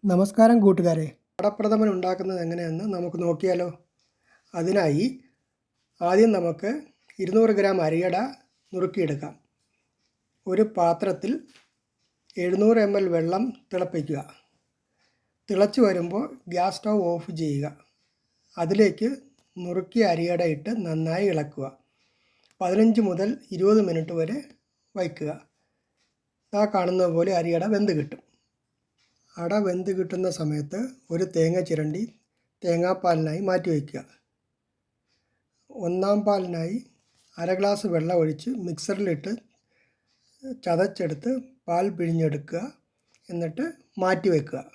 നമസ്കാരം കൂട്ടുകാരെ, അടപ്രഥമൻ ഉണ്ടാക്കുന്നത് എങ്ങനെയെന്ന് നമുക്ക് നോക്കിയാലോ. അതിനായി ആദ്യം നമുക്ക് 200 ഗ്രാം അരിയട നുറുക്കിയെടുക്കാം. ഒരു പാത്രത്തിൽ 700 ml വെള്ളം തിളപ്പിക്കുക. തിളച്ച് വരുമ്പോൾ ഗ്യാസ് സ്റ്റൗ ഓഫ് ചെയ്യുക. അതിലേക്ക് നുറുക്കിയ അരിയട ഇട്ട് നന്നായി ഇളക്കുക. 15 മുതൽ 20 മിനിറ്റ് വരെ വയ്ക്കുക. കാണുന്നത് പോലെ അരിയട വെന്ത് കിട്ടും. അട വെന്ത് കിട്ടുന്ന സമയത്ത് ഒരു തേങ്ങ ചിരണ്ടി തേങ്ങാപ്പാലിനായി മാറ്റി വയ്ക്കുക. ഒന്നാം പാലിനായി അര ഗ്ലാസ് വെള്ളം ഒഴിച്ച് മിക്സറിലിട്ട് ചതച്ചെടുത്ത് പാൽ പിഴിഞ്ഞെടുക്കുക. എന്നിട്ട് മാറ്റി വയ്ക്കുക.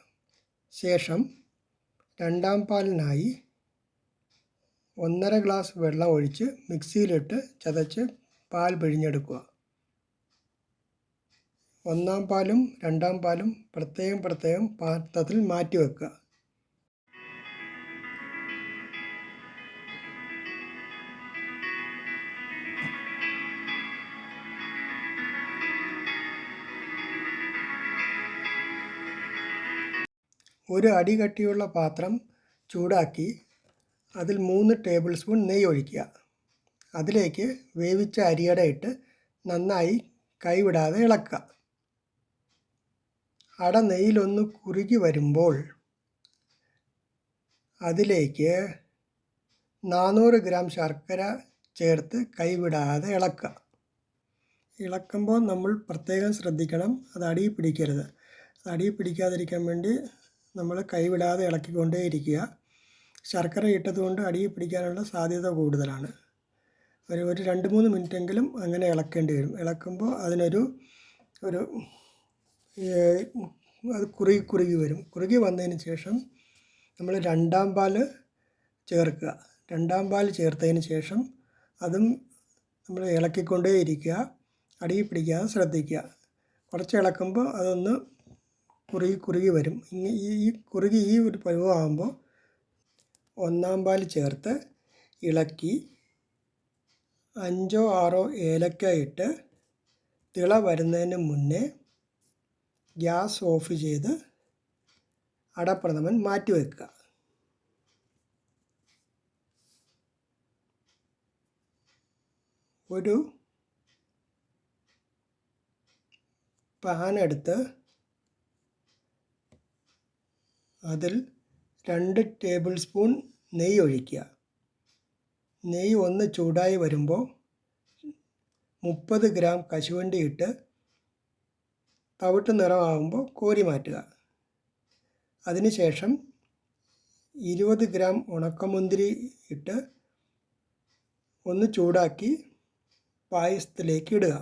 ശേഷം രണ്ടാം പാലിനായി 1.5 ഗ്ലാസ് വെള്ളം ഒഴിച്ച് മിക്സിയിലിട്ട് ചതച്ച് പാൽ പിഴിഞ്ഞെടുക്കുക. ഒന്നാം പാലും രണ്ടാം പാലും പ്രത്യേകം പാത്രത്തിൽ മാറ്റി വെക്കുക. ഒരു അടികട്ടിയുള്ള പാത്രം ചൂടാക്കി അതിൽ 3 ടേബിൾ സ്പൂൺ നെയ്യ് ഒഴിക്കുക. അതിലേക്ക് വേവിച്ച അരിയട ഇട്ട് നന്നായി കൈവിടാതെ ഇളക്കുക. അട നെയ്യിലൊന്ന് കുറുകി വരുമ്പോൾ അതിലേക്ക് 400 ഗ്രാം ശർക്കര ചേർത്ത് കൈവിടാതെ ഇളക്കുക. ഇളക്കുമ്പോൾ നമ്മൾ പ്രത്യേകം ശ്രദ്ധിക്കണം, അത് അടിയിൽ പിടിക്കരുത്. അടിയിൽ പിടിക്കാതിരിക്കാൻ വേണ്ടി നമ്മൾ കൈവിടാതെ ഇളക്കിക്കൊണ്ടേയിരിക്കുക. ശർക്കര ഇട്ടതുകൊണ്ട് അടിയിൽ പിടിക്കാനുള്ള സാധ്യത കൂടുതലാണ്. ഒരു 2-3 മിനിറ്റെങ്കിലും അങ്ങനെ ഇളക്കേണ്ടി വരും. ഇളക്കുമ്പോൾ അതിനൊരു അത് കുറുകി വരും. കുറുകി വന്നതിന് ശേഷം നമ്മൾ രണ്ടാം പാൽ ചേർക്കുക. രണ്ടാം പാൽ ചേർത്തതിന് ശേഷം അതും നമ്മൾ ഇളക്കിക്കൊണ്ടേയിരിക്കുക. അടിയിൽ പിടിക്കാതെ ശ്രദ്ധിക്കുക. കുറച്ച് ഇളക്കുമ്പോൾ അതൊന്ന് കുറുകി വരും. ഈ ഒരു പരുവമാകുമ്പോൾ ഒന്നാം പാൽ ചേർത്ത് ഇളക്കി 5-6 ഏലക്ക ഇട്ട് തിള വരുന്നതിന് മുന്നേ ഗ്യാസ് ഓഫ് ചെയ്ത് അടപ്രഥമൻ മാറ്റി വയ്ക്കുക. ഒരു പാൻ എടുത്ത് അതിൽ 2 ടേബിൾ സ്പൂൺ നെയ്യ് ഒഴിക്കുക. നെയ്യ് ഒന്ന് ചൂടായി വരുമ്പോൾ 30 ഗ്രാം കശുവണ്ടി ഇട്ട് തവിട്ട് നിറമാകുമ്പോൾ കോരി മാറ്റുക. അതിനുശേഷം 20 ഗ്രാം ഉണക്കമുന്തിരി ഇട്ട് ഒന്ന് ചൂടാക്കി പായസത്തിലേക്ക് ഇടുക.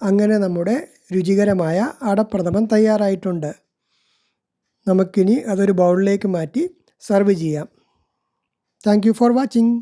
അങ്ങനെ നമ്മുടെ രുചികരമായ അടപ്രഥമൻ തയ്യാറായിട്ടുണ്ട്. നമുക്കിനി അതൊരു ബൗളിലേക്ക് മാറ്റി സെർവ് ചെയ്യാം. Thank you for watching.